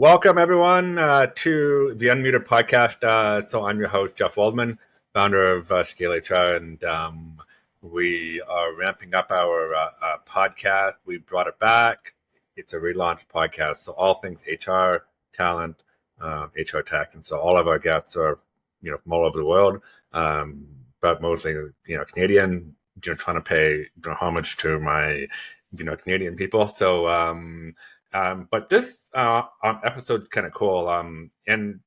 Welcome, everyone, to the Unmuted podcast. So I'm your host, Jeff Waldman, founder of ScaleHR, and we are ramping up our podcast. We brought it back. It's a relaunched podcast, so all things HR, talent, HR tech, and so all of our guests are, from all over the world, but mostly, Canadian. Trying to pay homage to my, Canadian people. So. But this episode's kind of cool. And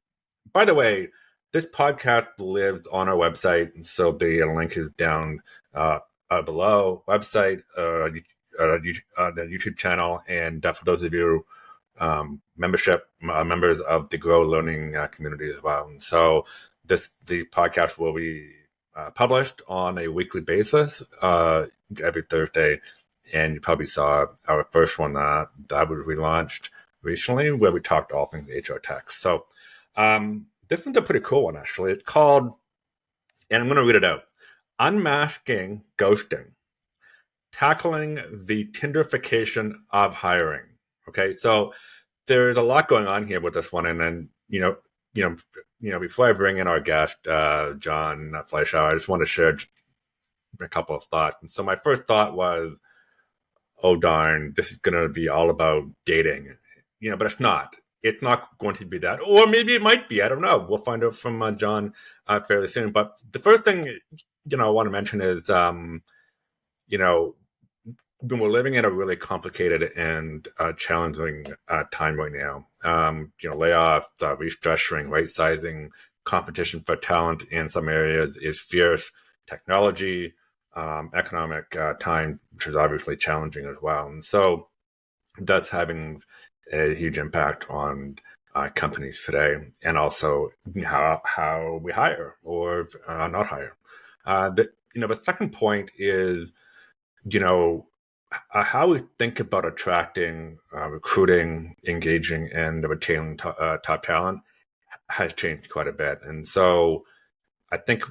by the way, this podcast lives on our website, and so the link is down below. Website, the YouTube channel, and for those of you members of the Grow Learning community as well. And so the podcast will be published on a weekly basis every Thursday. And you probably saw our first one that was relaunched recently, where we talked all things HR tech. So this one's a pretty cool one, actually. It's called, and I'm going to read it out, Unmasking Ghosting, Tackling the Tinderification of Hiring. Okay, so there's a lot going on here with this one. And then, before I bring in our guest, John Fleischauer, I just want to share a couple of thoughts. And so my first thought was, oh darn, this is going to be all about dating, but it's not. It's not going to be that, or maybe it might be. I don't know. We'll find out from John fairly soon. But the first thing, I want to mention is, we're living in a really complicated and challenging time right now. Layoffs, restructuring, right sizing, competition for talent in some areas is fierce. Technology. Economic time, which is obviously challenging as well. And so that's having a huge impact on companies today, and also how we hire or not hire. The second point is, how we think about attracting, recruiting, engaging, and retaining top talent has changed quite a bit. And so I think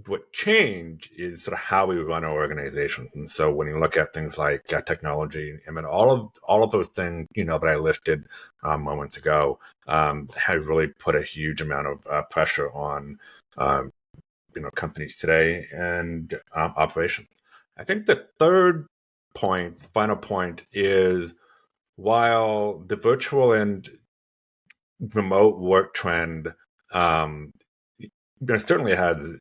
what changed is sort of how we run our organization. And so when you look at things like technology, all of those things, that I listed moments ago, have really put a huge amount of pressure on, companies today and operations. I think the final point is, while the virtual and remote work trend, certainly has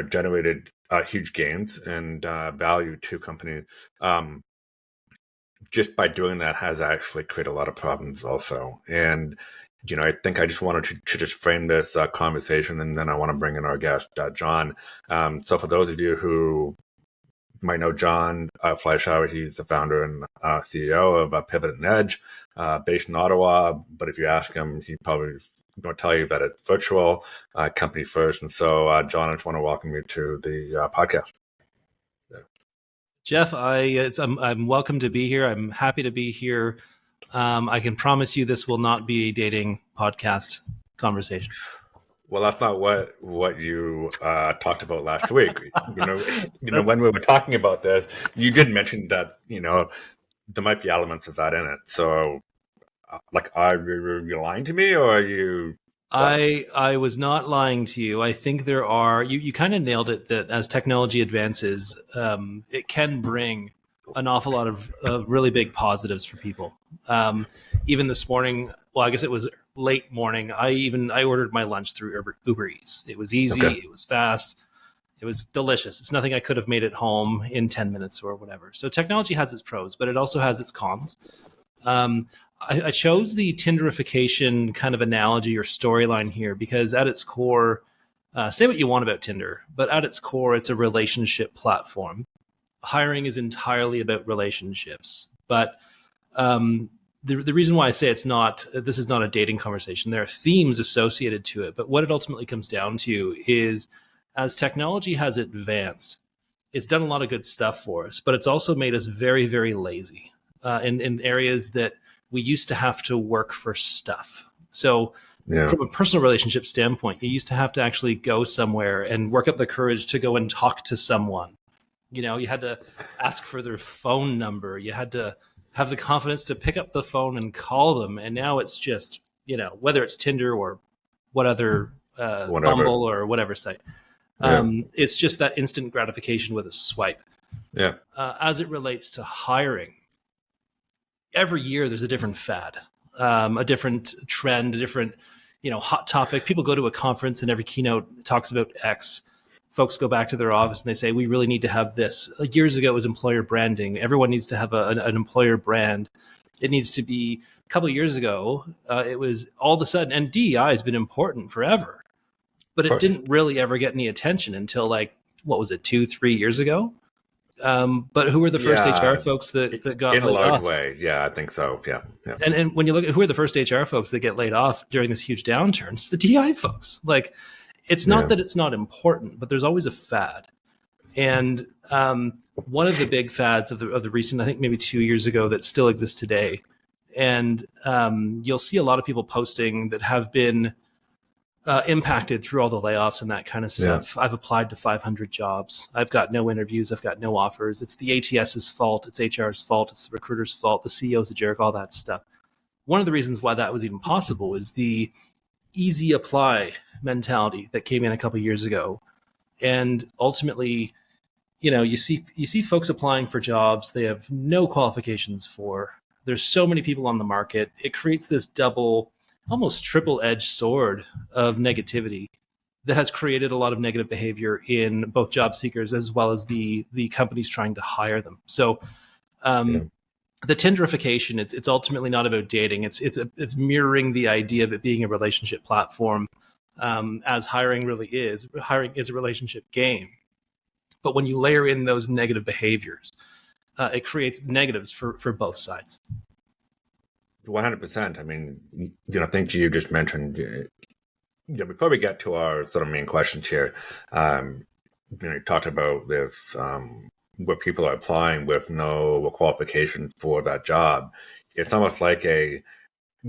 generated huge gains and value to companies. Just by doing that has actually created a lot of problems also. And, I think I just wanted to just frame this conversation, and then I want to bring in our guest, John. So for those of you who might know John Fleischauer, he's the founder and CEO of Pivot and Edge, based in Ottawa. But if you ask him, he probably going to tell you that it's virtual, company first. And so, John, I just want to welcome you to the podcast. Yeah. Jeff, I'm welcome to be here. I'm happy to be here. I can promise you this will not be a dating podcast conversation. Well, that's not what you talked about last week. When we were talking about this, you did mention that, there might be elements of that in it. So, are you lying to me, or are you? I was not lying to you. I think there are, you kind of nailed it, that as technology advances, it can bring an awful lot of really big positives for people. Even this morning, well, I guess it was late morning, I ordered my lunch through Uber Eats. It was easy. Okay. It was fast. It was delicious. It's nothing I could have made at home in 10 minutes or whatever. So technology has its pros, but it also has its cons. I chose the Tinderification kind of analogy or storyline here because at its core, say what you want about Tinder, but at its core, it's a relationship platform. Hiring is entirely about relationships. But the reason why I say this is not a dating conversation, there are themes associated to it. But what it ultimately comes down to is, as technology has advanced, it's done a lot of good stuff for us, but it's also made us very, very lazy in areas that we used to have to work for stuff. So from a personal relationship standpoint, you used to have to actually go somewhere and work up the courage to go and talk to someone. You had to ask for their phone number. You had to have the confidence to pick up the phone and call them. And now it's just, whether it's Tinder or what other Whatever. Bumble or whatever site. It's just that instant gratification with a swipe. Yeah. As it relates to hiring, every year there's a different fad, a different trend, a different, hot topic. People go to a conference and every keynote talks about X. Folks go back to their office and they say, we really need to have this. Like years ago, it was employer branding. Everyone needs to have an employer brand. It needs to be, a couple of years ago, it was all of a sudden, and DEI has been important forever, but it didn't really ever get any attention until what was it, 2-3 years ago? But who were the first HR folks that got in a laid large off? way? Yeah, I think so. Yeah. And when you look at who are the first HR folks that get laid off during this huge downturn, it's the DI folks. It's not that it's not important, but there's always a fad. And one of the big fads of the recent, I think maybe 2 years ago, that still exists today, and you'll see a lot of people posting that have been impacted through all the layoffs and that kind of stuff. I've applied to 500 jobs. I've got no interviews. I've got no offers. It's the ATS's fault. It's HR's fault. It's the recruiter's fault. The CEO's a jerk, all that stuff. One of the reasons why that was even possible is the easy apply mentality that came in a couple of years ago. And ultimately, you see folks applying for jobs they have no qualifications for. There's so many people on the market. It creates this double, almost triple-edged sword of negativity that has created a lot of negative behavior in both job seekers as well as the companies trying to hire them. So the Tinderification, it's ultimately not about dating. It's mirroring the idea of it being a relationship platform, as hiring really is. Hiring is a relationship game. But when you layer in those negative behaviors, it creates negatives for both sides. 100%. I mean, I think you just mentioned, before we get to our sort of main questions here, you talked about if where people are applying with no qualifications for that job. It's almost like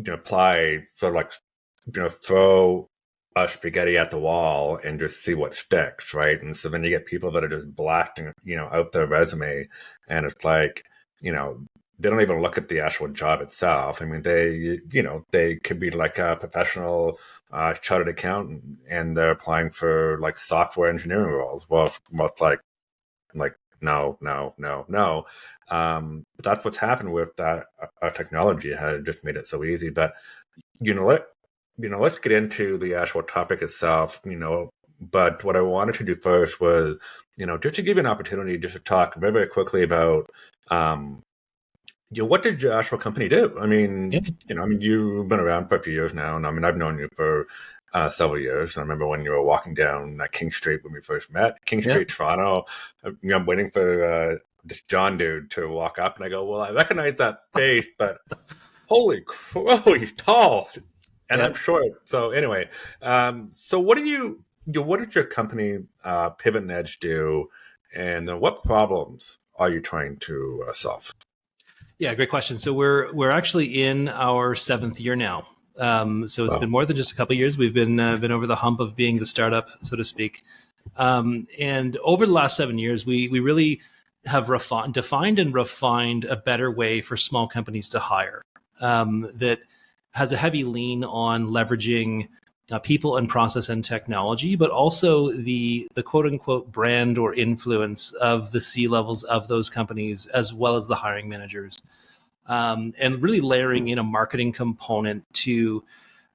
apply sort of throw a spaghetti at the wall and just see what sticks, right? And so then you get people that are just blasting, out their resume, and it's they don't even look at the actual job itself. I mean, they could be like a professional chartered accountant, and they're applying for software engineering roles. Well, it's like no. But that's what's happened with that. Our technology has just made it so easy. But let's get into the actual topic itself. But what I wanted to do first was, just to give you an opportunity just to talk very, very quickly about. What did your actual company do? I mean, you've been around for a few years now, and I mean, I've known you for several years. I remember when you were walking down King Street when we first met, King Street, Toronto. I'm waiting for this John dude to walk up, and I go, well, I recognize that face, but holy crow, he's tall, and I'm short. So anyway, so what did your company Pivot and Edge do, and what problems are you trying to solve? Yeah, great question. So we're actually in our 7th year now. So it's been more than just a couple of years. We've been over the hump of being the startup, so to speak. And over the last 7 years, we really have defined and refined a better way for small companies to hire that has a heavy lean on leveraging people and process and technology, but also the quote unquote brand or influence of the C-levels of those companies, as well as the hiring managers. And really layering in a marketing component to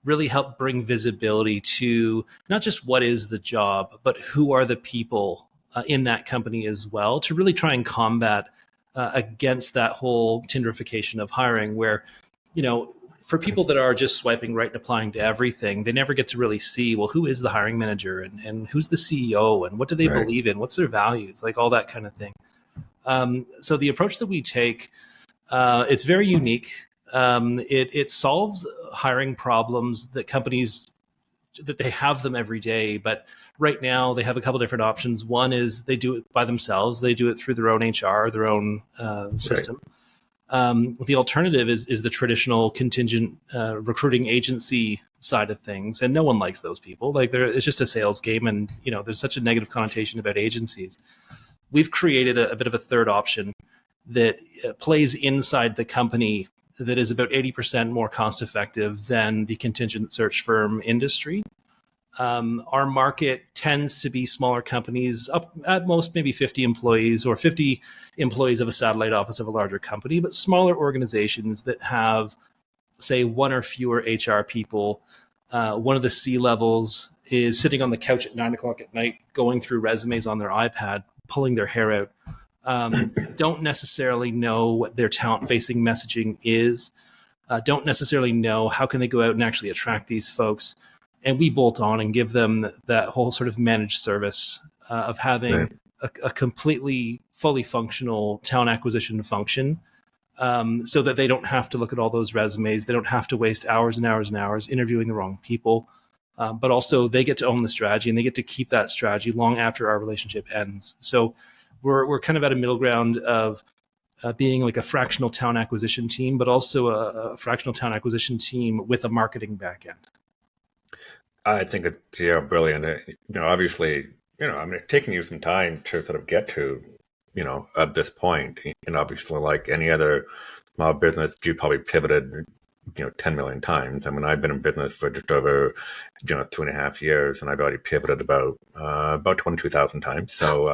really help bring visibility to not just what is the job, but who are the people in that company as well, to really try and combat against that whole Tinderification of hiring, where, for people that are just swiping right and applying to everything, they never get to really see, well, who is the hiring manager and who's the CEO and what do they believe in? What's their values? All that kind of thing. So the approach that we take, it's very unique. It solves hiring problems that companies, that they have them every day, but right now they have a couple different options. One is they do it by themselves. They do it through their own HR, their own system. The alternative is the traditional contingent recruiting agency side of things, and no one likes those people. It's just a sales game, and there's such a negative connotation about agencies. We've created a bit of a third option that plays inside the company that is about 80% more cost effective than the contingent search firm industry. Our market tends to be smaller companies, up at most maybe 50 employees or 50 employees of a satellite office of a larger company, but smaller organizations that have, say, one or fewer HR people. One of the C-levels is sitting on the couch at 9 o'clock at night, going through resumes on their iPad, pulling their hair out. Don't necessarily know what their talent-facing messaging is. Don't necessarily know how can they go out and actually attract these folks. And we bolt on and give them that whole sort of managed service of having a completely fully functional talent acquisition function, so that they don't have to look at all those resumes. They don't have to waste hours and hours and hours interviewing the wrong people. But also they get to own the strategy, and they get to keep that strategy long after our relationship ends. So we're kind of at a middle ground of being like a fractional talent acquisition team, but also a fractional talent acquisition team with a marketing backend. I think it's brilliant. Obviously, I mean, it's taking you some time to sort of get to, at this point. And obviously, like any other small business, you probably pivoted, 10 million times. I mean, I've been in business for just over, 2.5 years, and I've already pivoted about 22,000 times. So,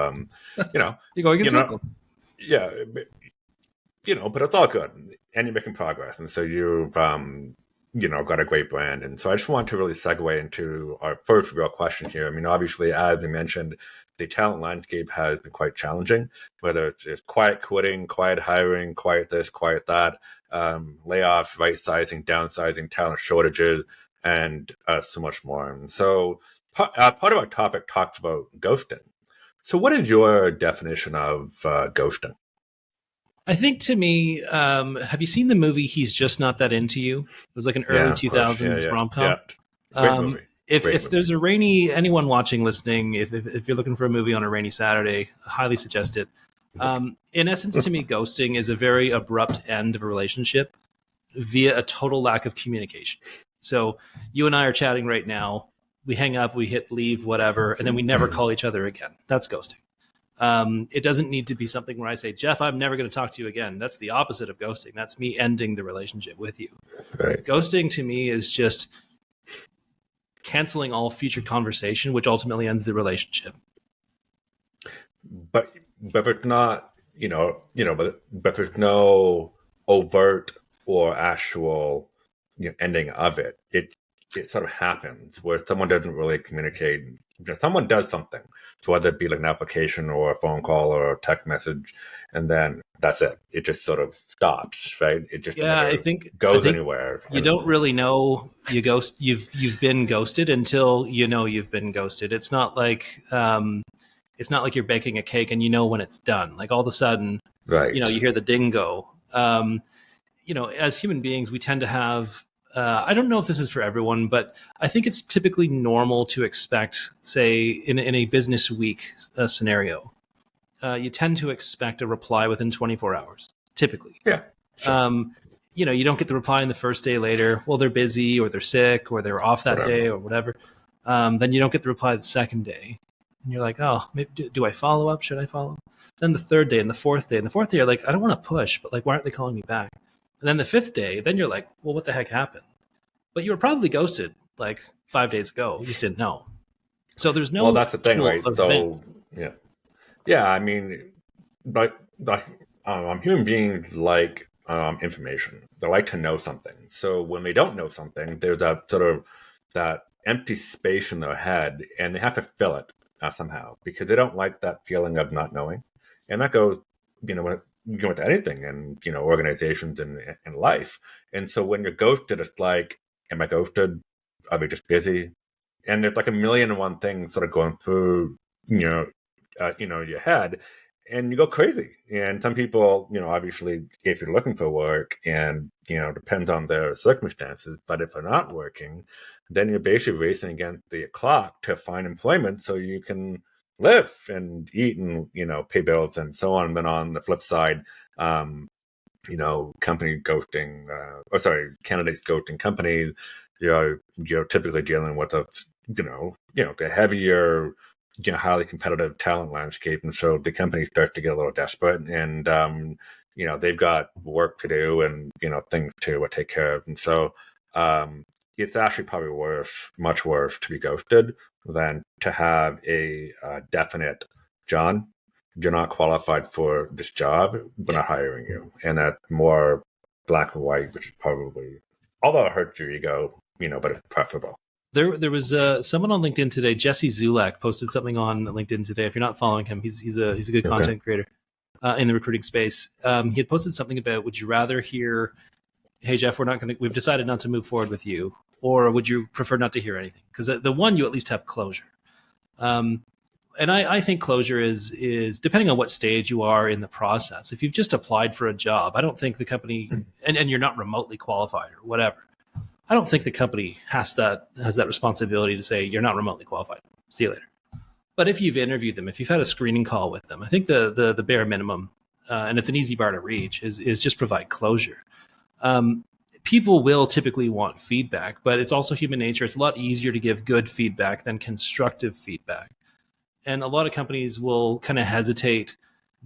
You're going in circles. Yeah, but it's all good, and you're making progress. And so you've, got a great brand. And so I just want to really segue into our first real question here. I mean, obviously, as we mentioned, the talent landscape has been quite challenging, whether it's just quiet quitting, quiet hiring, quiet this, quiet that, layoffs, right sizing, downsizing, talent shortages, and so much more. And so part of our topic talks about ghosting. So what is your definition of ghosting? I think to me, have you seen the movie He's Just Not That Into You? It was like an early 2000s rom-com. Yeah. Great movie. If there's anyone watching, listening, if you're looking for a movie on a rainy Saturday, I highly suggest it. In essence, to me, ghosting is a very abrupt end of a relationship via a total lack of communication. So you and I are chatting right now. We hang up, we hit leave, whatever, and then we never call each other again. That's ghosting. It doesn't need to be something where I say, Jeff, I'm never going to talk to you again. That's the opposite of ghosting. That's me ending the relationship with you. Right. Ghosting to me is just canceling all future conversation, which ultimately ends the relationship. But it's not, but there's no overt or actual ending of it. It sort of happens where someone doesn't really communicate. Someone does something, so whether it be like an application or a phone call or a text message, and then that's it. It just sort of stops, right? It just I think anywhere. You don't really know you've been ghosted until you've been ghosted. It's not like you're baking a cake and when it's done. Like all of a sudden, right? You hear the ding go. As human beings, we tend to have. I don't know if this is for everyone, but I think it's typically normal to expect, say, in a business week scenario, you tend to expect a reply within 24 hours, typically. Yeah. Sure. You don't get the reply in the first day later. Well, they're busy or they're sick or they're off that day or whatever. Then you don't get the reply the second day. And you're like, oh, maybe, do I follow up? Should I follow up? Then the third day and the fourth day. And the fourth day, you're like, I don't want to push, but like, why aren't they calling me back? And then the fifth day, then you're like, well, what the heck happened? But you were probably ghosted like 5 days ago. You just didn't know. So there's no. Well, that's the thing, right? Event. So yeah. I mean, like human beings like information. They like to know something. So when they don't know something, there's that sort of that empty space in their head, and they have to fill it somehow because they don't like that feeling of not knowing, and that goes, with anything and organizations and life. And so when you're ghosted, it's like, am I ghosted? Are we just busy? And there's like a million and one things sort of going through your head, and you go crazy. And some people, obviously, if you're looking for work, and depends on their circumstances, but if they're not working, then you're basically racing against the clock to find employment so you can live and eat and pay bills and so on. And then on the flip side, company ghosting, candidates ghosting companies, you're typically dealing with the heavier, highly competitive talent landscape, and so the company starts to get a little desperate, and they've got work to do and, things to take care of. And so it's actually probably much worse to be ghosted than to have a definite, John, you're not qualified for this job. We're not hiring you. And that more black and white, which is probably, although it hurts your ego, but it's preferable. There was someone on LinkedIn today, Jesse Zulak, posted something on LinkedIn today. If you're not following him, he's a good content creator in the recruiting space. He had posted something about, would you rather hear, hey Jeff, we've decided not to move forward with you, or would you prefer not to hear anything? Because the one, you at least have closure. And I think closure is depending on what stage you are in the process. If you've just applied for a job, I don't think the company, and you're not remotely qualified or whatever, I don't think the company has that responsibility to say you're not remotely qualified. See you later. But if you've interviewed them, if you've had a screening call with them, I think the bare minimum, and it's an easy bar to reach, is just provide closure. People will typically want feedback, but it's also human nature. It's a lot easier to give good feedback than constructive feedback. And a lot of companies will kind of hesitate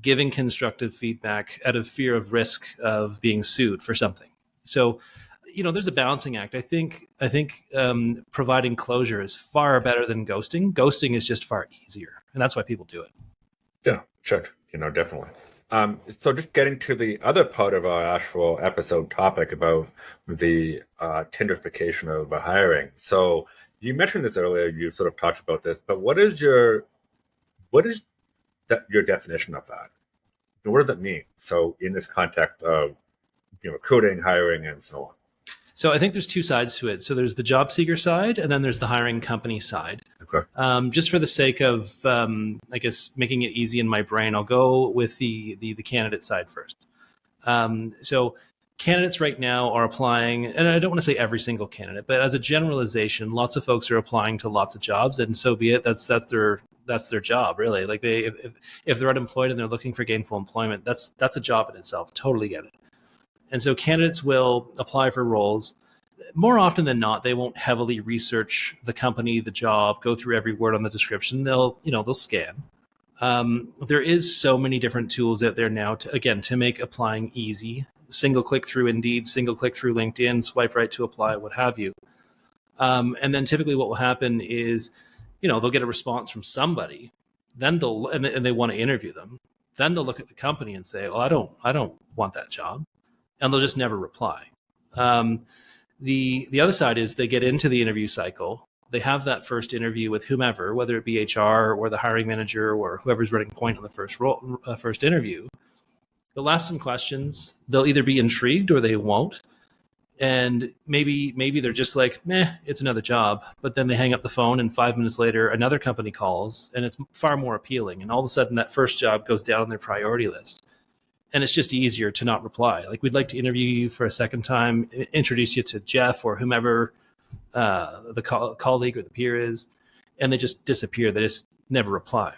giving constructive feedback out of fear of risk of being sued for something. So, there's a balancing act. I think providing closure is far better than ghosting. Ghosting is just far easier, and that's why people do it. Yeah, sure. Definitely. So just getting to the other part of our actual episode topic about the Tinderification of hiring. So you mentioned this earlier. You sort of talked about this, but what is your definition of that? And what does that mean? So in this context of recruiting, hiring, and so on. So I think there's two sides to it. So there's the job seeker side, and then there's the hiring company side. Okay. Just for the sake of, I guess, making it easy in my brain, I'll go with the candidate side first. So candidates right now are applying, and I don't want to say every single candidate, but as a generalization, lots of folks are applying to lots of jobs, and so be it. That's their job, really. Like if they're unemployed and they're looking for gainful employment, that's a job in itself. Totally get it. And so candidates will apply for roles. More often than not, they won't heavily research the company, the job, go through every word on the description. They'll scan. There is so many different tools out there now to make applying easy. Single click through Indeed, single click through LinkedIn, swipe right to apply, what have you. And then typically what will happen is, they'll get a response from somebody, then and they want to interview them. Then they'll look at the company and say, well, I don't want that job. And they'll just never reply. The other side is they get into the interview cycle. They have that first interview with whomever, whether it be HR or the hiring manager or whoever's running point on the first interview. They'll ask some questions. They'll either be intrigued or they won't. And maybe they're just like, meh, it's another job. But then they hang up the phone and 5 minutes later, another company calls and it's far more appealing. And all of a sudden that first job goes down on their priority list. And it's just easier to not reply. Like, we'd like to interview you for a second time, introduce you to Jeff or whomever the colleague or the peer is, and they just disappear. They just never reply.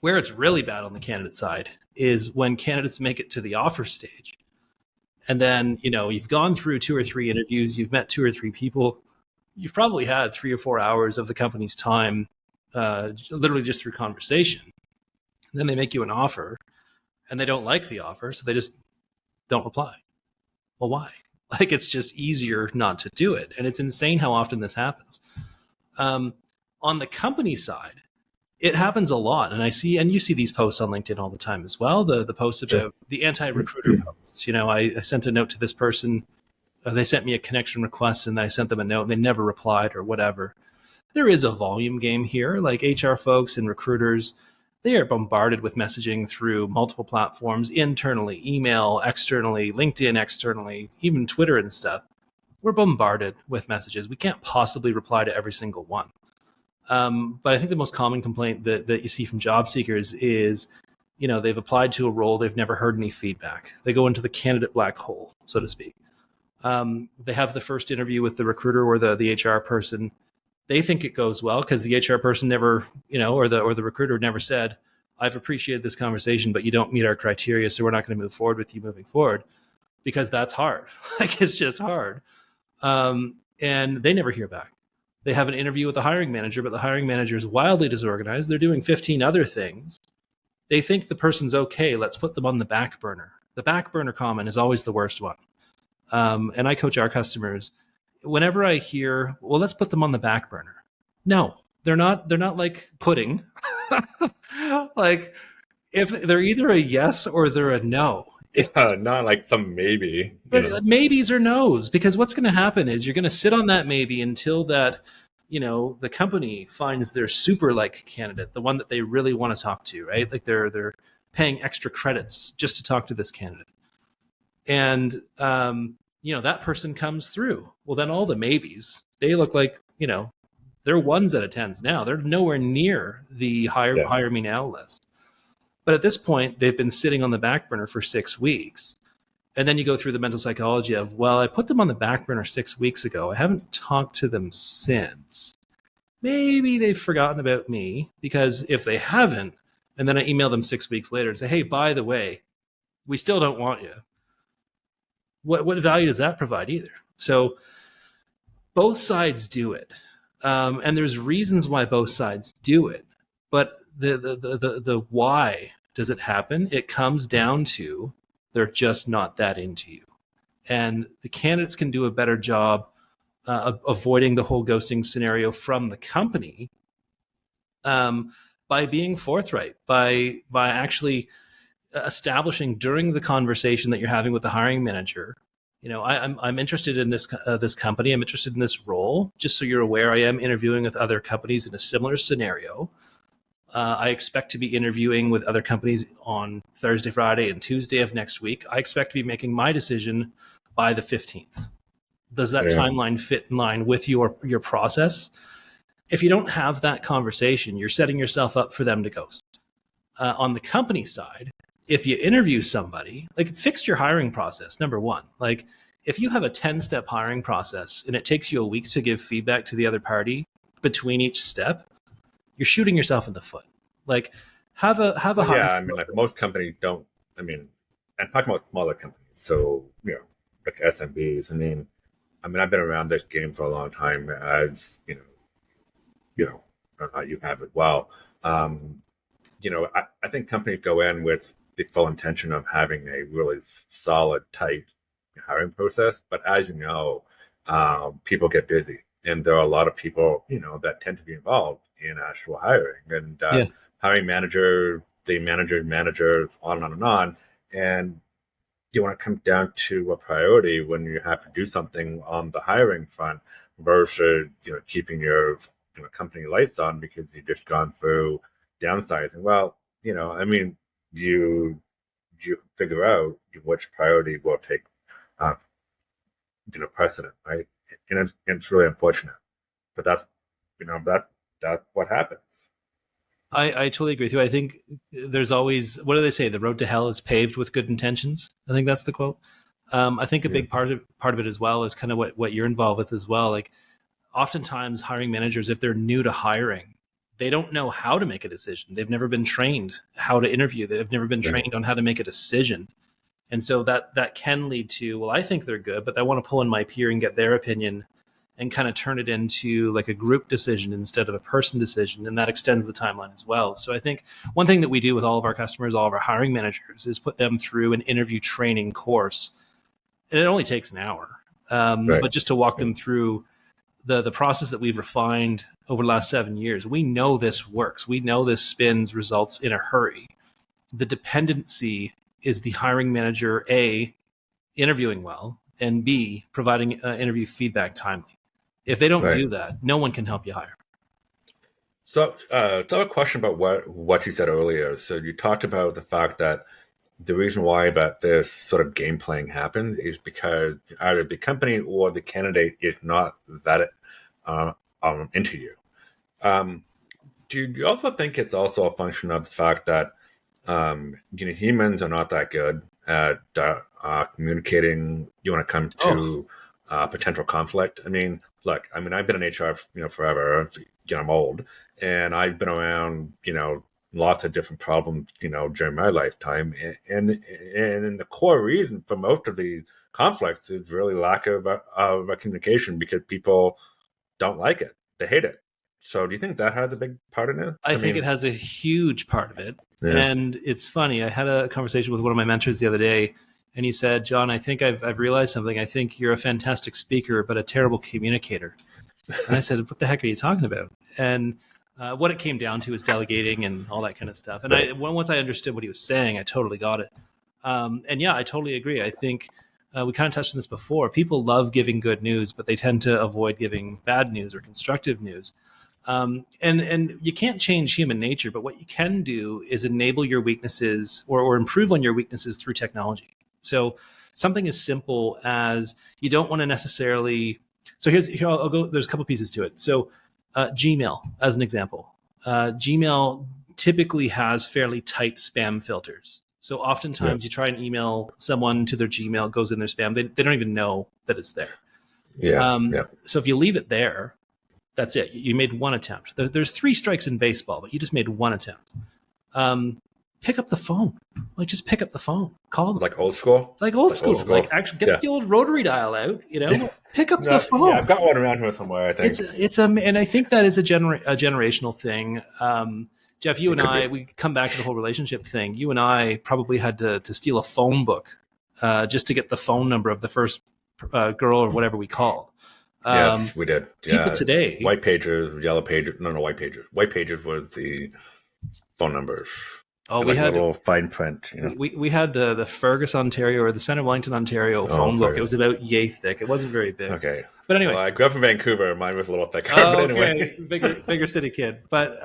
Where it's really bad on the candidate side is when candidates make it to the offer stage. And then, you've gone through 2 or 3 interviews, you've met 2 or 3 people, you've probably had 3 or 4 hours of the company's time, literally just through conversation. And then they make you an offer. And they don't like the offer, so they just don't reply. Well, why? Like, it's just easier not to do it. And it's insane how often this happens. On the company side, it happens a lot. And you see these posts on LinkedIn all the time as well. The posts about the anti-recruiter posts. I sent a note to this person. They sent me a connection request and I sent them a note and they never replied or whatever. There is a volume game here. Like, HR folks and recruiters, they are bombarded with messaging through multiple platforms, internally, email, externally, LinkedIn, externally, even Twitter and stuff. We're bombarded with messages. We can't possibly reply to every single one. But I think the most common complaint that you see from job seekers is, they've applied to a role, they've never heard any feedback. They go into the candidate black hole, so to speak. They have the first interview with the recruiter or the HR person. They think it goes well because the HR person never, or the recruiter never said, I've appreciated this conversation, but you don't meet our criteria, so we're not going to move forward with you moving forward, because that's hard. Like, it's just hard. And they never hear back. They have an interview with the hiring manager, but the hiring manager is wildly disorganized. They're doing 15 other things. They think the person's okay. Let's put them on the back burner. The back burner comment is always the worst one. And I coach our customers. Whenever I hear, well, let's put them on the back burner. No, they're not. They're not like pudding. Like if they're either a yes or they're a no. If Yeah, not like some maybe, but maybes or no's, because what's going to happen is you're going to sit on that maybe until that, the company finds their super like candidate, the one that they really want to talk to, right? Like they're paying extra credits just to talk to this candidate, and that person comes through. Well, then all the maybes, they look like they're ones out of tens now. They're nowhere near the hire me now list. But at this point, they've been sitting on the back burner for 6 weeks. And then you go through the mental psychology of, well, I put them on the back burner 6 weeks ago. I haven't talked to them since. Maybe they've forgotten about me, because if they haven't, and then I email them 6 weeks later and say, hey, by the way, we still don't want you. What value does that provide either? So both sides do it. And there's reasons why both sides do it. But the why does it happen? It comes down to they're just not that into you. And the candidates can do a better job of avoiding the whole ghosting scenario from the company by being forthright, by actually establishing during the conversation that you're having with the hiring manager, I'm interested in this company. I'm interested in this role. Just so you're aware, I am interviewing with other companies in a similar scenario. I expect to be interviewing with other companies on Thursday, Friday, and Tuesday of next week. I expect to be making my decision by the 15th. Does that timeline fit in line with your process? If you don't have that conversation, you're setting yourself up for them to ghost. On the company side, if you interview somebody, like, fix your hiring process, number one. Like, if you have a 10-step hiring process and it takes you a week to give feedback to the other party between each step, you're shooting yourself in the foot. Like, have a hiring process. Like most companies don't. I'm talking about smaller companies, so like SMBs. I've been around this game for a long time, as you have as well. I think companies go in with the full intention of having a really solid, tight hiring process. But as you know, people get busy, and there are a lot of people, that tend to be involved in actual hiring, and hiring manager, the managers, on and on and on. And you want to come down to a priority when you have to do something on the hiring front versus keeping your company lights on because you've just gone through downsizing. Well, you figure out which priority will take precedent, right? And it's really unfortunate, but that's what happens. I totally agree with you. I think there's always, what do they say? The road to hell is paved with good intentions. I think that's the quote. I think a big part of it as well is kind of what you're involved with as well. Like, oftentimes hiring managers, if they're new to hiring, they don't know how to make a decision. They've never been trained how to interview. They've never been trained on how to make a decision. And so that can lead to, well, I think they're good, but I want to pull in my peer and get their opinion and kind of turn it into like a group decision instead of a person decision. And that extends the timeline as well. So I think one thing that we do with all of our customers, all of our hiring managers, is put them through an interview training course. And it only takes an hour, but just to walk them through the process that we've refined over the last 7 years. We know this works. We know this spins results in a hurry. The dependency is the hiring manager, A, interviewing well, and B, providing interview feedback timely. If they don't do that, no one can help you hire. So I have a question about what you said earlier. So you talked about the fact that the reason why that this sort of game playing happens is because either the company or the candidate is not that into you. Do you also think it's also a function of the fact that humans are not that good at communicating when it comes to potential conflict? Look, I've been in HR, forever. I'm old, and I've been around, lots of different problems, during my lifetime, and the core reason for most of these conflicts is really lack of communication, because people don't like it, they hate it. So do you think that has a big part in it? I think it has a huge part of it. Yeah. And it's funny, I had a conversation with one of my mentors the other day. And he said, John, I think I've realized something. I think you're a fantastic speaker, but a terrible communicator. And I said, what the heck are you talking about? And what it came down to is delegating and all that kind of stuff. And once I understood what he was saying, I totally got it. And yeah, I totally agree. I think we kind of touched on this before. People love giving good news, but they tend to avoid giving bad news or constructive news. And you can't change human nature, but what you can do is enable your weaknesses or improve on your weaknesses through technology. So something as simple as you don't want to necessarily. So here I'll go. There's a couple pieces to it. So Gmail, as an example, Gmail typically has fairly tight spam filters. So oftentimes you try and email someone to their Gmail, it goes in their spam. They don't even know that it's there. So if you leave it there, that's it. You made one attempt. There's 3 strikes in baseball, but you just made one attempt. Pick up the phone. Just pick up the phone. Call them. Like old school? Like old school. Like actually get the old rotary dial out, Pick up the phone. Yeah, I've got one around here somewhere, I think. And I think that is a generational thing. Jeff, you and I, we come back to the whole relationship thing. You and I probably had to steal a phone book just to get the phone number of the first girl or whatever we called. Yes, we did. People today. White pages, yellow pages. No, white pages. White pages was the phone numbers. Oh, we had a little fine print. We had the Fergus, Ontario, or the Center of Wellington, Ontario phone book. It was about yay thick. It wasn't very big. Okay, but anyway, I grew up in Vancouver. Mine was a little thicker. But anyway, bigger city kid. But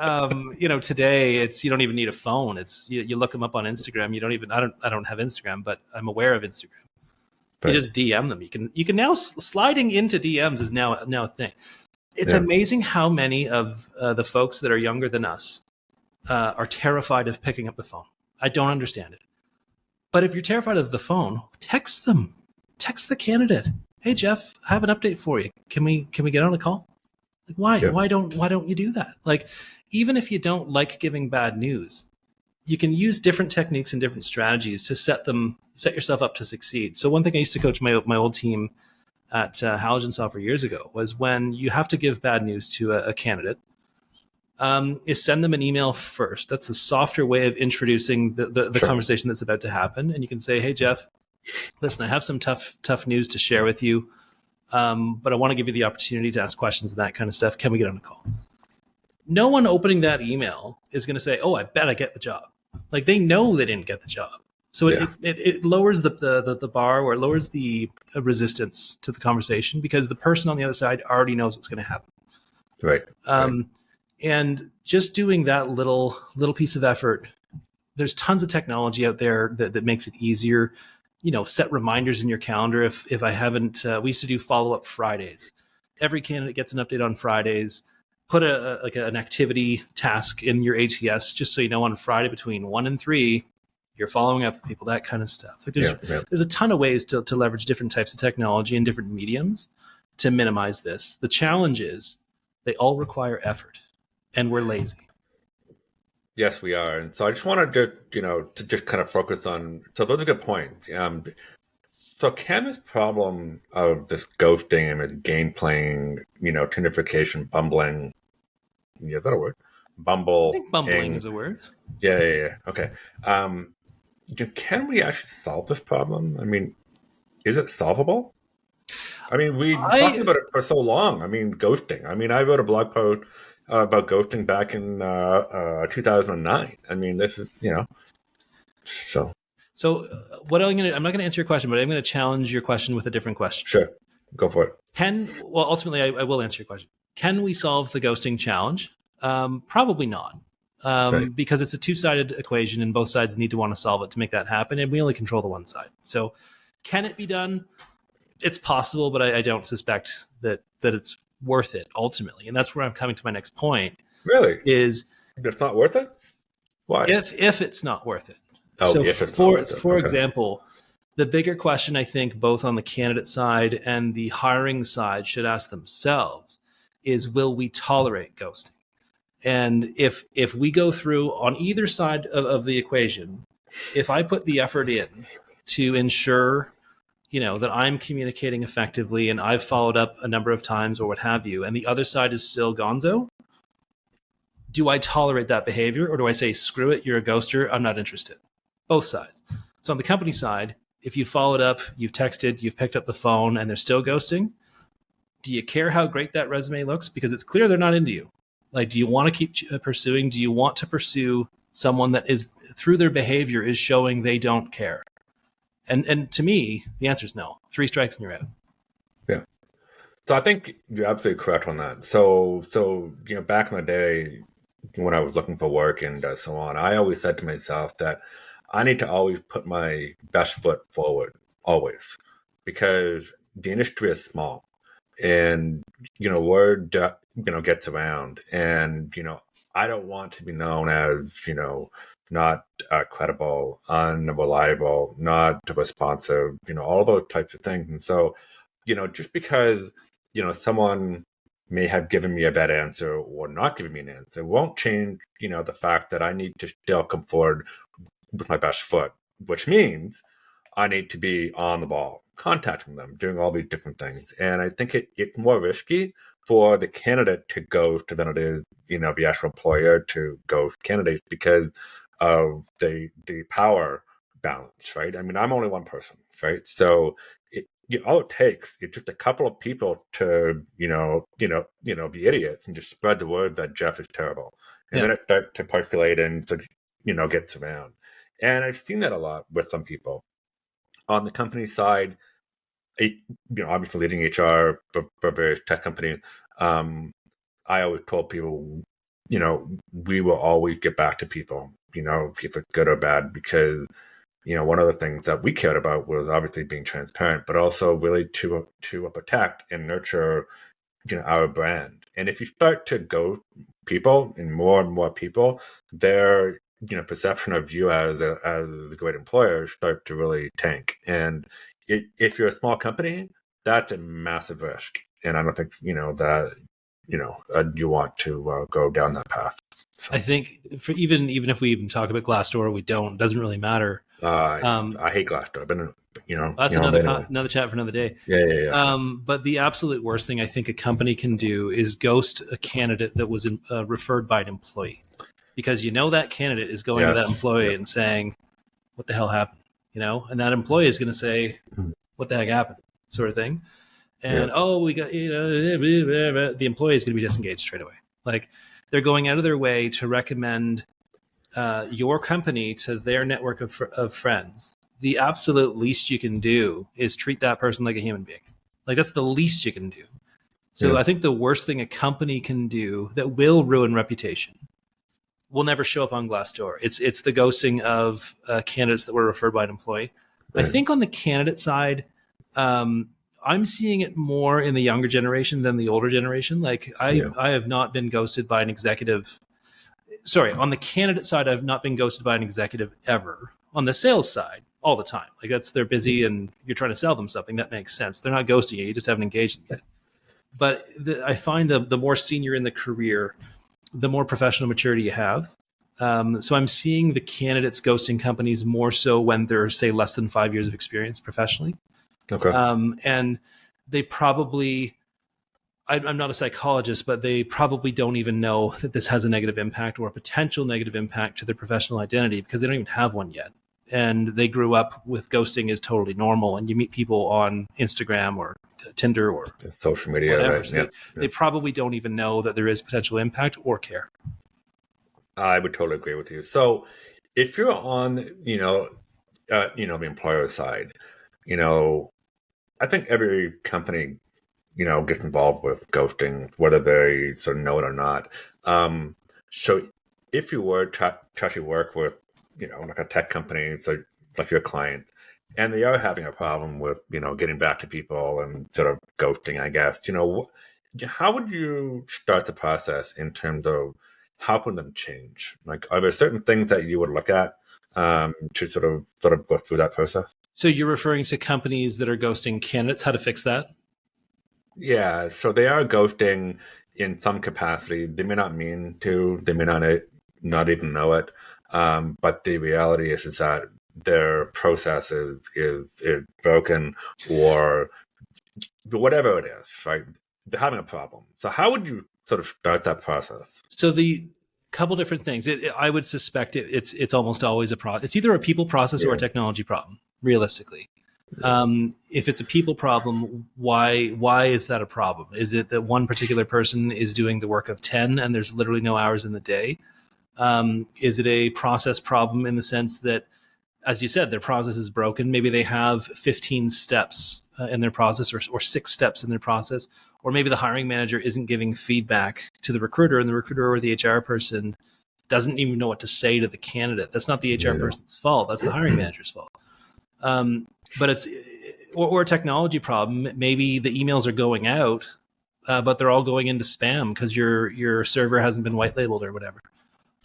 today you don't even need a phone. It's you look them up on Instagram. You don't even. I don't have Instagram, but I'm aware of Instagram. Right. You just DM them. You can now sliding into DMs is now a thing. It's amazing how many of the folks that are younger than us are terrified of picking up the phone. I don't understand it. But if you're terrified of the phone, text them. Text the candidate. Hey Jeff, I have an update for you. Can we get on a call? Like why? Yeah. Why don't you do that? Like even if you don't like giving bad news, you can use different techniques and different strategies to set yourself up to succeed. So one thing I used to coach my old team at Halogen Software years ago was when you have to give bad news to a candidate, is send them an email first. That's the softer way of introducing the conversation that's about to happen. And you can say, hey, Jeff, listen, I have some tough news to share with you, but I want to give you the opportunity to ask questions and that kind of stuff. Can we get on a call? No one opening that email is going to say, oh, I bet I get the job. Like they know they didn't get the job. So it lowers the bar, or it lowers the resistance to the conversation because the person on the other side already knows what's going to happen. Right. And just doing that little piece of effort, there's tons of technology out there that makes it easier. Set reminders in your calendar. If I haven't, we used to do follow-up Fridays. Every candidate gets an update on Fridays. Put an activity task in your ATS just so you know on Friday between 1 and 3, you're following up with people, that kind of stuff. Like there's a ton of ways to leverage different types of technology and different mediums to minimize this. The challenge is they all require effort. And we're lazy. Yes, we are. And so I just wanted to just kind of focus on, so those are good points. So can this problem of this ghosting and this game playing, Tinderification, bumbling, is that a word? I think bumbling is a word. Yeah. Okay. Can we actually solve this problem? I mean, is it solvable? I mean, we talked about it for so long. I mean, ghosting. I mean, I wrote a blog post about ghosting back in 2009. I mean, this is, so. So what I'm not going to answer your question, but I'm going to challenge your question with a different question. Sure. Go for it. Ultimately, I will answer your question. Can we solve the ghosting challenge? Probably not. Because it's a two-sided equation and both sides need to want to solve it to make that happen. And we only control the one side. So can it be done? It's possible, but I don't suspect that it's worth it ultimately. And that's where I'm coming to my next point. Really? Is it's not worth it? Why? If it's not worth it. Oh, so if it's not worth it. For example, the bigger question I think both on the candidate side and the hiring side should ask themselves is, will we tolerate ghosting? And if we go through on either side of the equation, if I put the effort in to ensure that I'm communicating effectively and I've followed up a number of times or what have you, and the other side is still gonzo, do I tolerate that behavior or do I say, screw it, you're a ghoster, I'm not interested? Both sides. So on the company side, If you followed up, you've texted, you've picked up the phone, and they're still ghosting, do you care how great that resume looks? Because it's clear they're not into you. Like, do you want to keep pursuing? Do you want to pursue someone that is, through their behavior, is showing they don't care? And to me, the answer is no. 3 strikes and you're out. Yeah. So I think you're absolutely correct on that. So back in the day when I was looking for work and so on, I always said to myself that I need to always put my best foot forward, always, because the industry is small, and word gets around, and I don't want to be known as not credible, unreliable, not responsive, all those types of things. And so just because someone may have given me a bad answer or not giving me an answer won't change the fact that I need to still come forward with my best foot, which means I need to be on the ball, contacting them, doing all these different things. And I think it's more risky for the candidate to ghost than it is, the actual employer to ghost candidates because of the power balance, right? I mean, I'm only one person, right? So all it takes is just a couple of people to, be idiots and just spread the word that Jeff is terrible. And then it starts to percolate and gets around. And I've seen that a lot with some people. On the company side, obviously leading HR for various tech companies, I always told people, we will always get back to people, if it's good or bad, because, one of the things that we cared about was obviously being transparent, but also really to protect and nurture, our brand. And if you start to go people and more people, their perception of you as a great employer start to really tank. And if you're a small company, that's a massive risk. And I don't think that you want to go down that path. So. I think even if we even talk about Glassdoor, we don't. It doesn't really matter. I hate Glassdoor, but that's another chat for another day. Yeah. But the absolute worst thing I think a company can do is ghost a candidate that was referred by an employee, because that candidate is going to that employee and saying, "What the hell happened?" And that employee is going to say, "What the heck happened?" sort of thing. And we got the employee is going to be disengaged straight away. Like, they're going out of their way to recommend your company to their network of friends. The absolute least you can do is treat that person like a human being. Like, that's the least you can do. So I think the worst thing a company can do that will ruin reputation will never show up on Glassdoor. It's the ghosting of candidates that were referred by an employee. Right. I think on the candidate side, I'm seeing it more in the younger generation than the older generation. Like, I have not been ghosted by an executive. Sorry, on the candidate side, I've not been ghosted by an executive ever. On the sales side, all the time. Like, they're busy and you're trying to sell them something. That makes sense. They're not ghosting you. You just haven't engaged them yet. But I find the more senior in the career, the more professional maturity you have. So I'm seeing the candidates ghosting companies more so when they're, say, less than 5 years of experience professionally. Okay. And they probably, I'm not a psychologist, but they probably don't even know that this has a negative impact or a potential negative impact to their professional identity, because they don't even have one yet. And they grew up with ghosting is totally normal. And you meet people on Instagram or Tinder or social media, whatever. right? So they probably don't even know that there is potential impact or care. I would totally agree with you. So if you're on, the employer side, I think every company, gets involved with ghosting, whether they sort of know it or not. So if you were to actually work with, like a tech company, so like your client, and they are having a problem with, getting back to people and sort of ghosting, I guess, how would you start the process in terms of helping them change? Like, are there certain things that you would look at to sort of go through that process? So you're referring to companies that are ghosting candidates, how to fix that? Yeah, so they are ghosting in some capacity. They may not mean to, they may not even know it. But the reality is that their process is broken, or whatever it is, right? They're having a problem. So how would you sort of start that process? So the couple different things. I would suspect it's almost always a process. It's either a people process or a technology problem, realistically. If it's a people problem, why is that a problem? Is it that one particular person is doing the work of 10 and there's literally no hours in the day? Is it a process problem in the sense that, as you said, their process is broken? Maybe they have 15 steps in their process, or 6 steps in their process, or maybe the hiring manager isn't giving feedback to the recruiter, and the recruiter or the HR person doesn't even know what to say to the candidate. That's not the HR person's fault. That's the hiring manager's fault. But it's or a technology problem. Maybe the emails are going out, but they're all going into spam because your server hasn't been white labeled or whatever.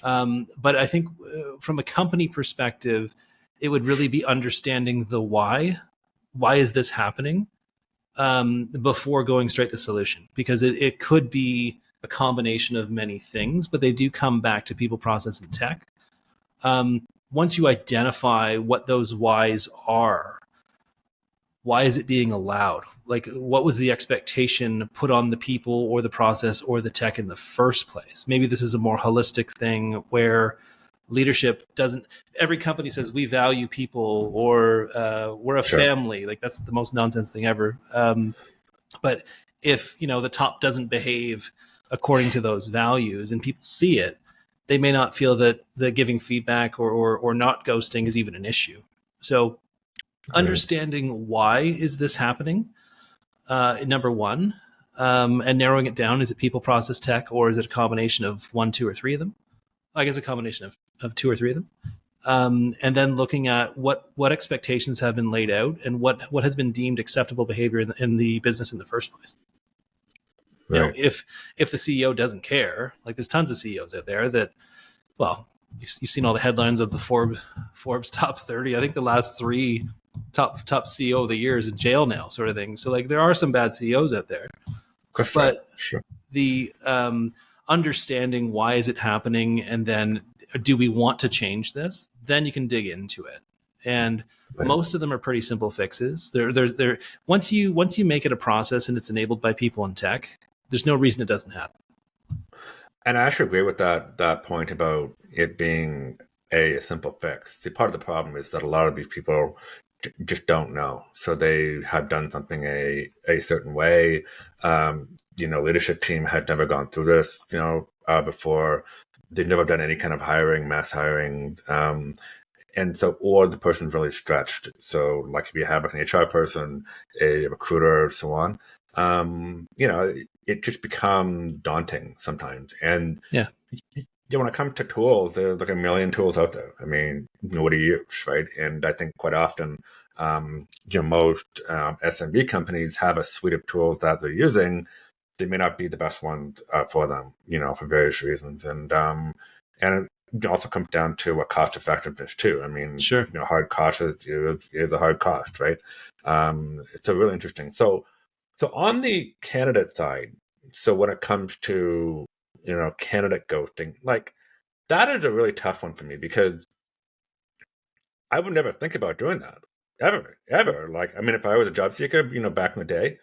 But I think from a company perspective, it would really be understanding the why. Why is this happening? Before going straight to solution, because it could be a combination of many things, but they do come back to people, process, and tech. Once you identify what those whys are, why is it being allowed? Like, what was the expectation put on the people or the process or the tech in the first place? Maybe this is a more holistic thing where leadership doesn't, every company says we value people, or we're a family. Like, that's the most nonsense thing ever. But if, the top doesn't behave according to those values and people see it, they may not feel that the giving feedback or not ghosting is even an issue. So understanding why is this happening, number one, and narrowing it down. Is it people, process, tech, or is it a combination of 1, 2, or 3 of them? I guess a combination of 2 or 3 of them. And then looking at what expectations have been laid out and what has been deemed acceptable behavior in the business in the first place. Right. If the CEO doesn't care, like there's tons of CEOs out there that, well, you've seen all the headlines of the Forbes top 30. I think the last 3 top CEO of the year is in jail now, sort of thing. So like there are some bad CEOs out there, but the understanding why is it happening, and then do we want to change this? Then you can dig into it. And most of them are pretty simple fixes. They're once you make it a process and it's enabled by people in tech, there's no reason it doesn't happen. And I actually agree with that point about it being a simple fix. See, part of the problem is that a lot of these people just don't know. So they have done something a certain way. Leadership team had never gone through this, before. They've never done any kind of mass hiring. And so, or the person's really stretched. So like if you have like an HR person, a recruiter, so on, it just becomes daunting sometimes. And when it comes to tools, there's like a million tools out there. I mean, what do you use, right? And I think quite often, most SMB companies have a suite of tools that they're using. They may not be the best ones for them, for various reasons. And it also comes down to what cost effectiveness too. I mean, hard cost is a hard cost, right? It's a really interesting. So on the candidate side, so when it comes to candidate ghosting, like that is a really tough one for me, because I would never think about doing that ever. Like, I mean, if I was a job seeker, back in the day,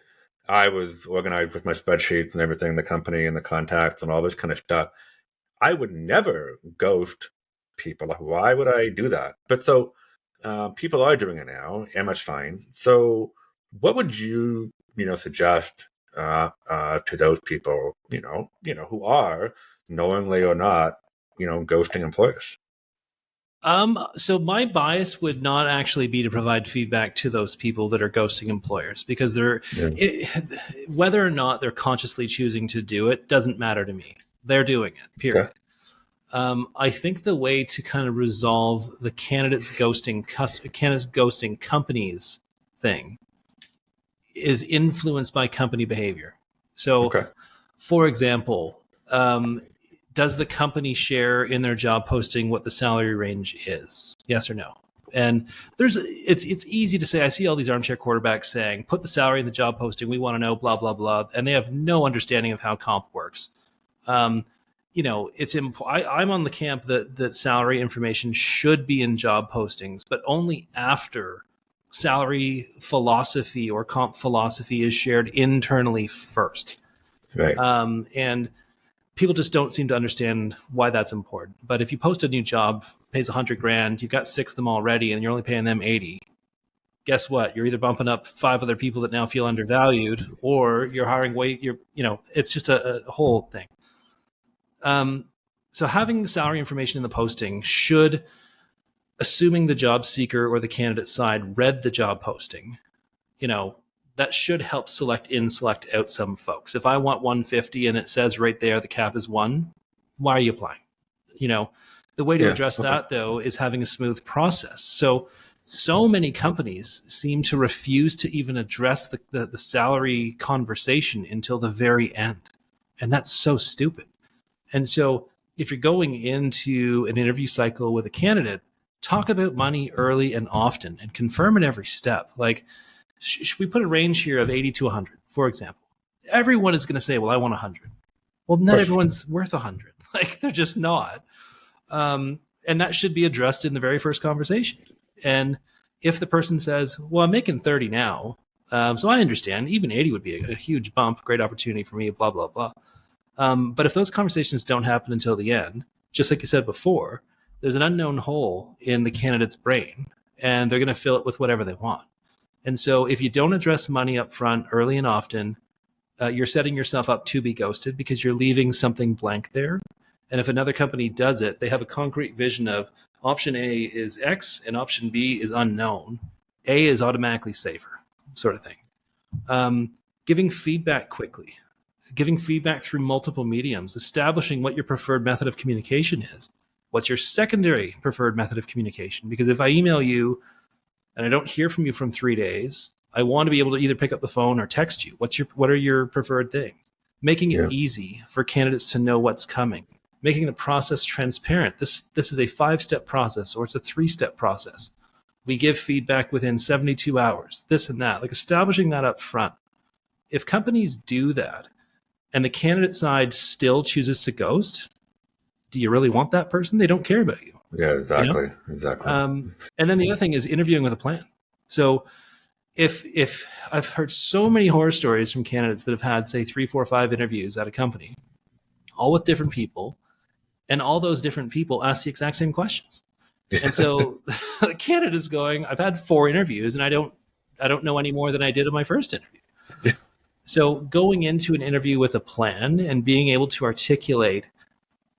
I was organized with my spreadsheets and everything, the company and the contacts and all this kind of stuff. I would never ghost people. Like, why would I do that? But so people are doing it now, and that's fine. So what would you, suggest to those people, who are knowingly or not, ghosting employers? So my bias would not actually be to provide feedback to those people that are ghosting employers, because whether or not they're consciously choosing to do it doesn't matter to me. They're doing it, period. Okay. I think the way to kind of resolve the candidates ghosting companies thing is influenced by company behavior. So, for example, does the company share in their job posting what the salary range is? Yes or no? And it's easy to say. I see all these armchair quarterbacks saying, put the salary in the job posting. We want to know, blah, blah, blah. And they have no understanding of how comp works. I'm on the camp that salary information should be in job postings, but only after salary philosophy or comp philosophy is shared internally first. Right. And people just don't seem to understand why that's important. But if you post a new job, pays $100,000, you've got 6 of them already, and you're only paying them $80,000, guess what? You're either bumping up 5 other people that now feel undervalued, or you're hiring it's just a whole thing. So having the salary information in the posting should, assuming the job seeker or the candidate side read the job posting, that should help select in, select out some folks. If I want 150 and it says right there the cap is 1, why are you applying? The way to address that, though, is having a smooth process. So many companies seem to refuse to even address the salary conversation until the very end. And that's so stupid. And so if you're going into an interview cycle with a candidate, talk about money early and often and confirm at every step. Like, should we put a range here of 80 to 100, for example? Everyone is going to say, well, I want 100. Well, not everyone's worth 100. Like, they're just not. And that should be addressed in the very first conversation. And if the person says, well, I'm making 30 now, so I understand, even 80 would be a huge bump, great opportunity for me, blah, blah, blah. But if those conversations don't happen until the end, just like you said before, there's an unknown hole in the candidate's brain, and they're going to fill it with whatever they want. And so if you don't address money up front early and often, you're setting yourself up to be ghosted because you're leaving something blank there. And if another company does it, they have a concrete vision of option A is X and option B is unknown. A is automatically safer, sort of thing. Giving feedback quickly, giving feedback through multiple mediums, establishing what your preferred method of communication is. What's your secondary preferred method of communication? Because if I email you and I don't hear from you from 3 days, I want to be able to either pick up the phone or text you. What are your preferred things? Making it easy for candidates to know what's coming. Making the process transparent. This is a 5-step process, or it's a 3-step process. We give feedback within 72 hours, this and that, like establishing that up front. If companies do that and the candidate side still chooses to ghost, do you really want that person? They don't care about you. Yeah, exactly. Exactly. And then the other thing is interviewing with a plan. So if I've heard so many horror stories from candidates that have had, say, 3, 4, 5 interviews at a company, all with different people, and all those different people ask the exact same questions. And so the candidate is going, I've had 4 interviews and I don't know any more than I did in my first interview. So going into an interview with a plan and being able to articulate,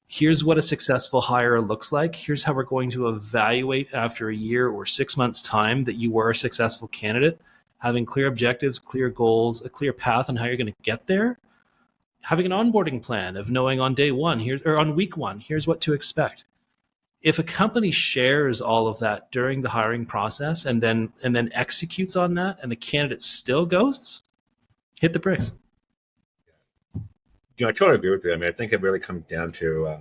here's what a successful hire looks like. Here's how we're going to evaluate after a year or 6 months' time that you were a successful candidate. Having clear objectives, clear goals, a clear path on how you're going to get there. Having an onboarding plan of knowing on day 1 or on week 1, here's what to expect. If a company shares all of that during the hiring process and then executes on that, and the candidate still ghosts, hit the bricks. I totally agree with you. I mean, I think it really comes down to,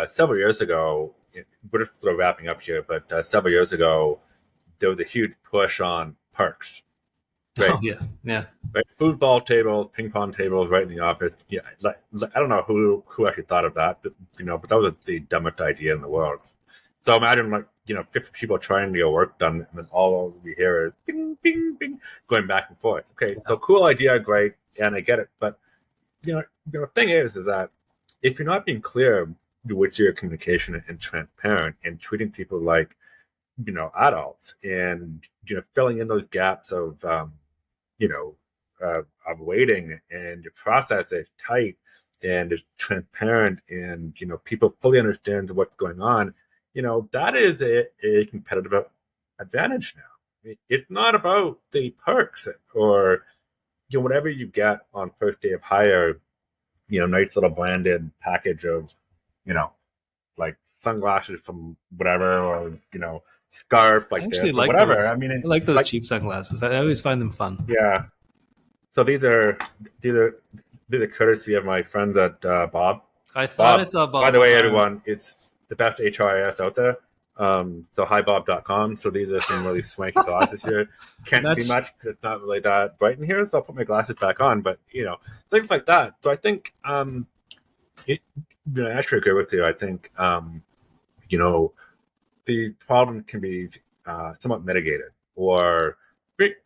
several years ago, we're just sort of wrapping up here, but several years ago, there was a huge push on perks. Right? Oh, yeah. Right? Foosball tables, ping pong tables, right in the office. Yeah, like I don't know who actually thought of that, but that was the dumbest idea in the world. So imagine 50 people trying to get work done, and then all we hear is bing, bing, bing, going back and forth. Okay, so cool idea, great, and I get it, but the thing is that if you're not being clear with your communication and transparent and treating people like adults and filling in those gaps of waiting, and your process is tight and is transparent, and people fully understand what's going on, that is a competitive advantage now. It's not about the perks or whatever you get on first day of hire, nice little branded package of like sunglasses from whatever, or scarf like this, like whatever. Those, I mean, I like those cheap sunglasses. I always find them fun. Yeah. So these are courtesy of my friends at Bob. I thought I saw Bob. By the way, everyone, it's the best HRIS out there. So highbob.com. So these are some really swanky glasses here. Can't see much. It's not really that bright in here, so I'll put my glasses back on. But things like that. So I think I actually agree with you. I think the problem can be somewhat mitigated, or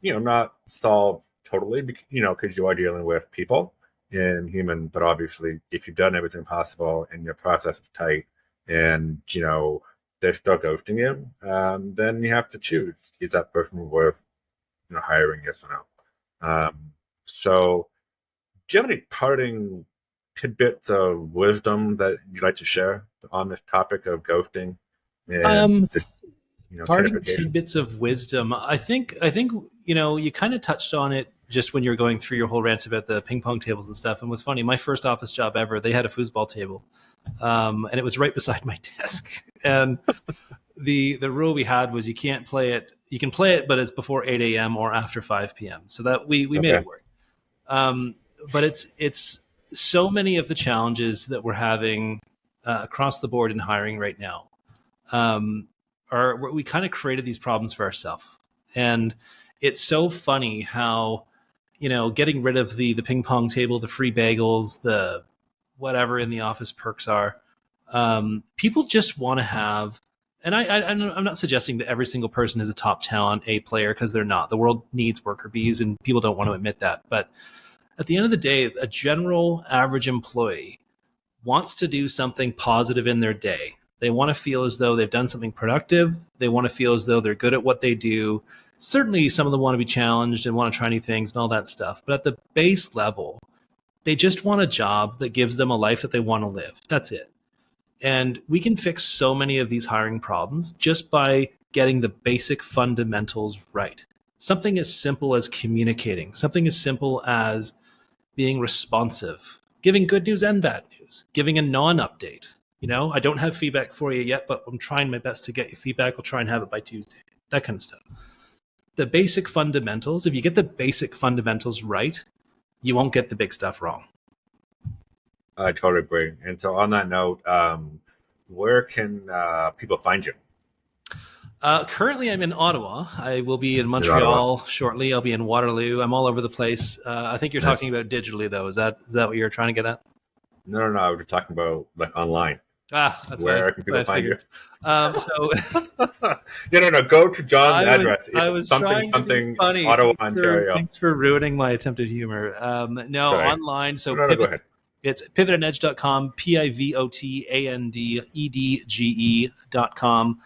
not solved totally, because you are dealing with people and human. But obviously, if you've done everything possible and your process is tight, and they're still ghosting you, then you have to choose: is that person worth hiring? Yes or no. So, do you have any parting tidbits of wisdom that you'd like to share on this topic of ghosting and this, Parting Tinderification? tidbits of wisdom. I think you kind of touched on it just when you were going through your whole rant about the ping pong tables and stuff. And what's funny, my first office job ever, they had a foosball table, and it was right beside my desk. And the rule we had was you can't play it. You can play it, but it's before 8 a.m. or after 5 p.m. So that we made it work. But it's so many of the challenges that we're having across the board in hiring right now. We kind of created these problems for ourselves. And it's so funny how, getting rid of the ping pong table, the free bagels, the whatever in the office perks are, people just want to have, and I'm not suggesting that every single person is a top talent A player, because they're not. The world needs worker bees, and people don't want to admit that. But at the end of the day, a general average employee wants to do something positive in their day. They want to feel as though they've done something productive. They want to feel as though they're good at what they do. Certainly, some of them want to be challenged and want to try new things and all that stuff. But at the base level, they just want a job that gives them a life that they want to live. That's it. And we can fix so many of these hiring problems just by getting the basic fundamentals right. Something as simple as communicating, something as simple as being responsive, giving good news and bad news, giving a non-update. I don't have feedback for you yet, but I'm trying my best to get you feedback. I'll try and have it by Tuesday. That kind of stuff. The basic fundamentals, if you get the basic fundamentals right, you won't get the big stuff wrong. I totally agree. And so on that note, where can people find you? Currently, I'm in Ottawa. I will be in Montreal shortly. I'll be in Waterloo. I'm all over the place. I think you're talking about digitally, though. Is that what you're trying to get at? No. I was just talking about online. That's where can people find you? No. Go to John's address. I was trying to be funny. Ottawa, Ontario. Thanks for ruining my attempted humor. Sorry. Online. So no, go ahead. It's pivotandedge.com, pivotandedge.com.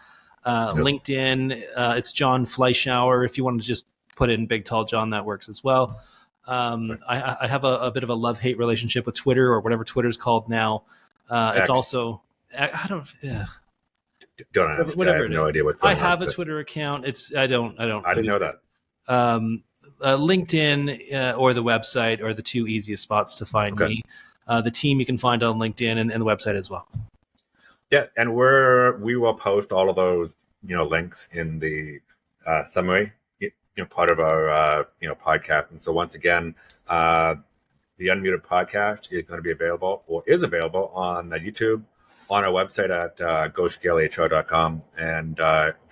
LinkedIn, it's John Fleischauer. If you want to just put in Big Tall John, that works as well. I have a bit of a love-hate relationship with Twitter, or whatever Twitter's called now. It's also, I don't. Don't ask. I have no idea what's going on. I have a Twitter account. I didn't know that. LinkedIn or the website are the two easiest spots to find me. The team you can find on LinkedIn and the website as well. Yeah, and we will post all of those links in the summary part of our podcast. And so once again, the Unmuted podcast is going to be available, or is available, on YouTube, on our website at GoScaleHR.com. And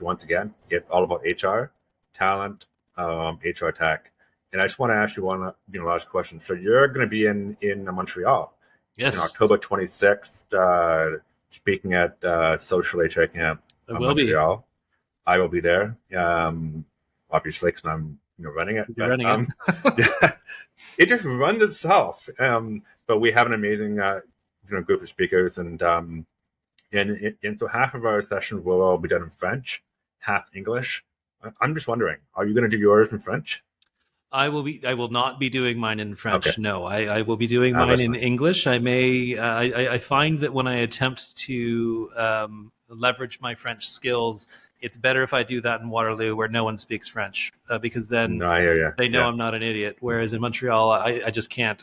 once again, it's all about HR, talent, HR tech. And I just want to ask you one last question. So you're going to be in Montreal, yes, on October 26th, speaking at Social HR Camp in Montreal. I will be there, obviously, because I'm running it. You're running it. Yeah, it just runs itself. But we have an amazing group of speakers, and so half of our session will all be done in French, half English. I'm just wondering, are you going to do yours in French? I will not be doing mine in French. Okay. No, I will be doing mine in English. I may. I find that when I attempt to leverage my French skills, it's better if I do that in Waterloo, where no one speaks French, because then they know I'm not an idiot. Whereas in Montreal, I just can't.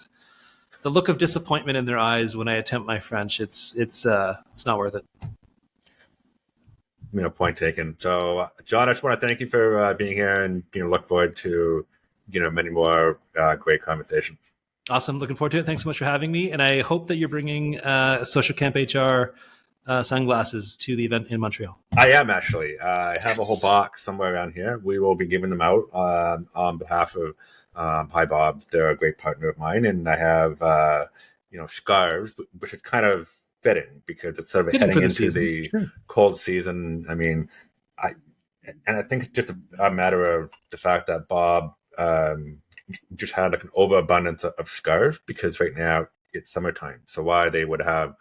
The look of disappointment in their eyes when I attempt my French, it's not worth it. Point taken. So, John, I just want to thank you for being here, and look forward to many more great conversations. Awesome. Looking forward to it. Thanks so much for having me. And I hope that you're bringing Social Camp HR sunglasses to the event in Montreal. I am, actually. I have a whole box somewhere around here. We will be giving them out on behalf of Hi Bob. They're a great partner of mine. And I have, scarves, which are kind of fitting because it's sort of heading into the cold season. I mean, I think it's just a matter of the fact that Bob just had like an overabundance of scarves, because right now it's summertime. So why they would have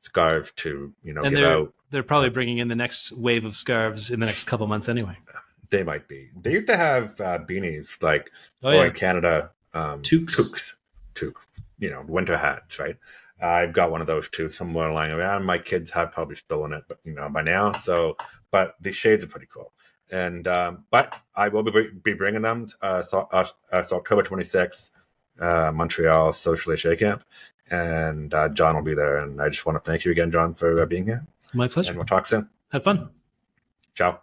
scarves to give out They're probably bringing in the next wave of scarves in the next couple months anyway. They might be. They used to have beanies, like in Canada, toques, winter hats, right? I've got one of those too, somewhere lying around. My kids have probably stolen it, but by now. So, but the shades are pretty cool. And but I will be bringing them. So October 26th, Montreal Social HA Camp, and John will be there. And I just want to thank you again, John, for being here. My pleasure. And we'll talk soon. Have fun. Ciao.